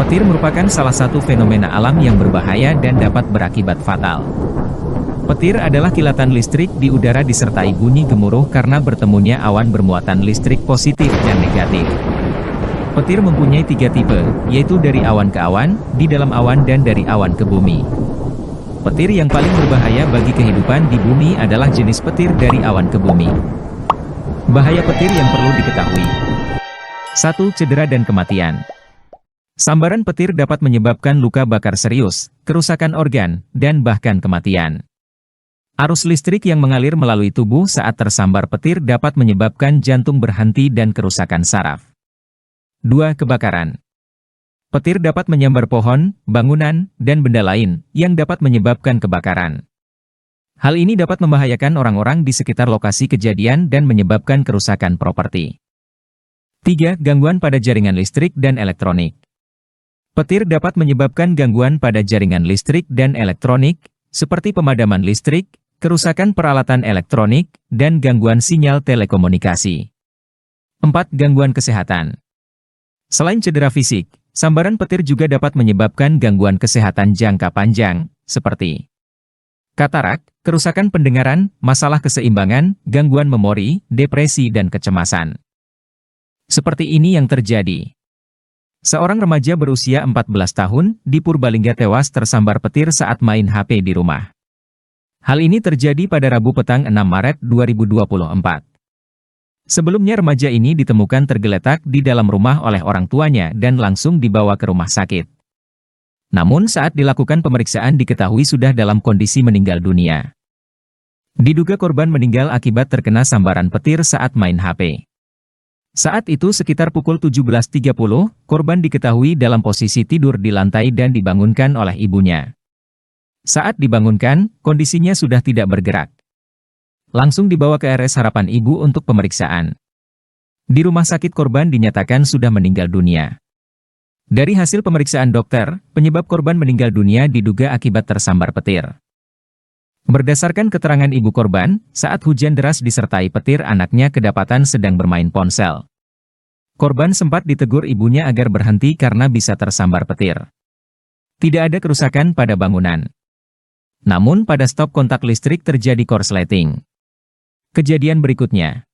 Petir merupakan salah satu fenomena alam yang berbahaya dan dapat berakibat fatal. Petir adalah kilatan listrik di udara disertai bunyi gemuruh karena bertemunya awan bermuatan listrik positif dan negatif. Petir mempunyai 3 tipe, yaitu dari awan ke awan, di dalam awan dan dari awan ke bumi. Petir yang paling berbahaya bagi kehidupan di bumi adalah jenis petir dari awan ke bumi. Bahaya petir yang perlu diketahui. 1. Cedera dan kematian. Sambaran petir dapat menyebabkan luka bakar serius, kerusakan organ, dan bahkan kematian. Arus listrik yang mengalir melalui tubuh saat tersambar petir dapat menyebabkan jantung berhenti dan kerusakan saraf. 2. Kebakaran. Petir dapat menyambar pohon, bangunan, dan benda lain, yang dapat menyebabkan kebakaran. Hal ini dapat membahayakan orang-orang di sekitar lokasi kejadian dan menyebabkan kerusakan properti. 3. Gangguan pada jaringan listrik dan elektronik. Petir dapat menyebabkan gangguan pada jaringan listrik dan elektronik, seperti pemadaman listrik, kerusakan peralatan elektronik, dan gangguan sinyal telekomunikasi. 4. Gangguan kesehatan. Selain cedera fisik, sambaran petir juga dapat menyebabkan gangguan kesehatan jangka panjang, seperti katarak, kerusakan pendengaran, masalah keseimbangan, gangguan memori, depresi dan kecemasan. Seperti ini yang terjadi. Seorang remaja berusia 14 tahun di Purbalingga tewas tersambar petir saat main HP di rumah. Hal ini terjadi pada Rabu petang 6 Maret 2024. Sebelumnya remaja ini ditemukan tergeletak di dalam rumah oleh orang tuanya dan langsung dibawa ke rumah sakit. Namun saat dilakukan pemeriksaan diketahui sudah dalam kondisi meninggal dunia. Diduga korban meninggal akibat terkena sambaran petir saat main HP. Saat itu sekitar pukul 17.30, korban diketahui dalam posisi tidur di lantai dan dibangunkan oleh ibunya. Saat dibangunkan, kondisinya sudah tidak bergerak. Langsung dibawa ke RS Harapan Ibu untuk pemeriksaan. Di rumah sakit korban dinyatakan sudah meninggal dunia. Dari hasil pemeriksaan dokter, penyebab korban meninggal dunia diduga akibat tersambar petir. Berdasarkan keterangan ibu korban, saat hujan deras disertai petir anaknya kedapatan sedang bermain ponsel. Korban sempat ditegur ibunya agar berhenti karena bisa tersambar petir. Tidak ada kerusakan pada bangunan. Namun pada stop kontak listrik terjadi korsleting. Kejadian berikutnya.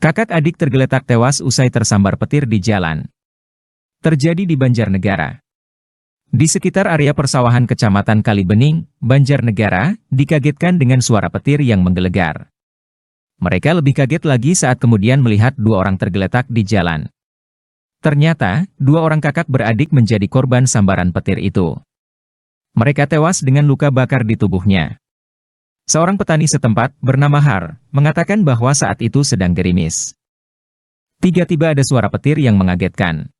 Kakak adik tergeletak tewas usai tersambar petir di jalan. Terjadi di Banjarnegara. Di sekitar area persawahan Kecamatan Kalibening, Banjarnegara, dikagetkan dengan suara petir yang menggelegar. Mereka lebih kaget lagi saat kemudian melihat 2 orang tergeletak di jalan. Ternyata, 2 orang kakak beradik menjadi korban sambaran petir itu. Mereka tewas dengan luka bakar di tubuhnya. Seorang petani setempat, bernama Har, mengatakan bahwa saat itu sedang gerimis. Tiba-tiba ada suara petir yang mengagetkan.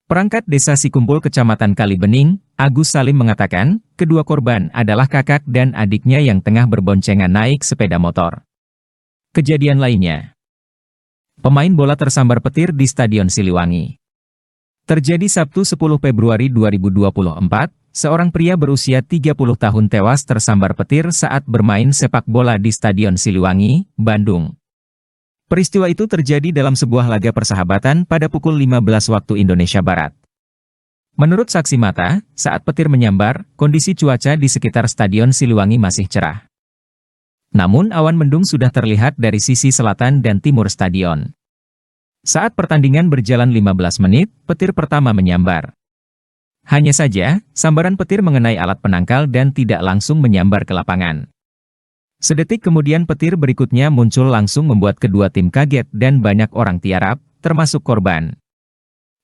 Perangkat Desa Sikumpul Kecamatan Kalibening, Agus Salim mengatakan, kedua korban adalah kakak dan adiknya yang tengah berboncengan naik sepeda motor. Kejadian lainnya. Pemain bola tersambar petir di Stadion Siliwangi. Terjadi Sabtu 10 Februari 2024, seorang pria berusia 30 tahun tewas tersambar petir saat bermain sepak bola di Stadion Siliwangi, Bandung. Peristiwa itu terjadi dalam sebuah laga persahabatan pada pukul 15 waktu Indonesia Barat. Menurut saksi mata, saat petir menyambar, kondisi cuaca di sekitar Stadion Siliwangi masih cerah. Namun awan mendung sudah terlihat dari sisi selatan dan timur stadion. Saat pertandingan berjalan 15 menit, petir pertama menyambar. Hanya saja, sambaran petir mengenai alat penangkal dan tidak langsung menyambar ke lapangan. Sedetik kemudian petir berikutnya muncul langsung membuat kedua tim kaget dan banyak orang tiarap, termasuk korban.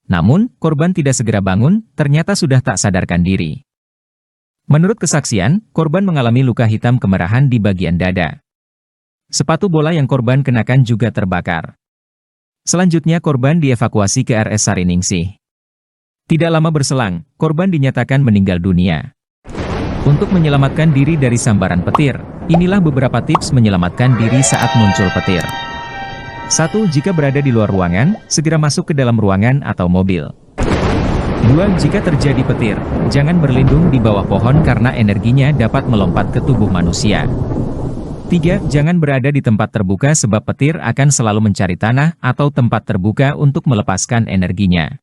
Namun, korban tidak segera bangun, ternyata sudah tak sadarkan diri. Menurut kesaksian, korban mengalami luka hitam kemerahan di bagian dada. Sepatu bola yang korban kenakan juga terbakar. Selanjutnya korban dievakuasi ke RS Sariningsih. Tidak lama berselang, korban dinyatakan meninggal dunia. Untuk menyelamatkan diri dari sambaran petir, inilah beberapa tips menyelamatkan diri saat muncul petir. 1. Jika berada di luar ruangan, segera masuk ke dalam ruangan atau mobil. 2. Jika terjadi petir, jangan berlindung di bawah pohon karena energinya dapat melompat ke tubuh manusia. 3. Jangan berada di tempat terbuka sebab petir akan selalu mencari tanah atau tempat terbuka untuk melepaskan energinya.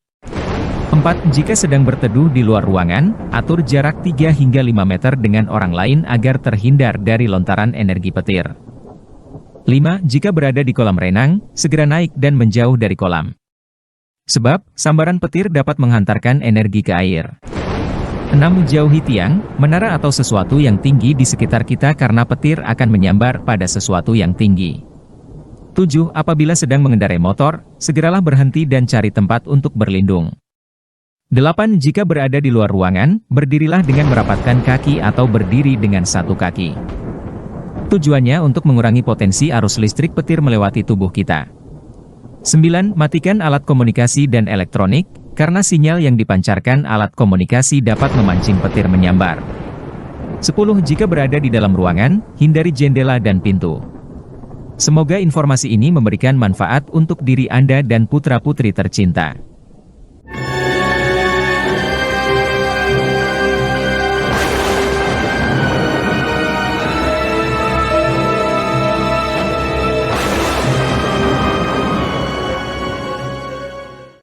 4. Jika sedang berteduh di luar ruangan, atur jarak 3 hingga 5 meter dengan orang lain agar terhindar dari lontaran energi petir. 5. Jika berada di kolam renang, segera naik dan menjauh dari kolam. Sebab, sambaran petir dapat menghantarkan energi ke air. 6. Jauhi tiang, menara atau sesuatu yang tinggi di sekitar kita karena petir akan menyambar pada sesuatu yang tinggi. 7. Apabila sedang mengendarai motor, segeralah berhenti dan cari tempat untuk berlindung. 8. Jika berada di luar ruangan, berdirilah dengan merapatkan kaki atau berdiri dengan satu kaki. Tujuannya untuk mengurangi potensi arus listrik petir melewati tubuh kita. 9. Matikan alat komunikasi dan elektronik, karena sinyal yang dipancarkan alat komunikasi dapat memancing petir menyambar. 10. Jika berada di dalam ruangan, hindari jendela dan pintu. Semoga informasi ini memberikan manfaat untuk diri Anda dan putra-putri tercinta.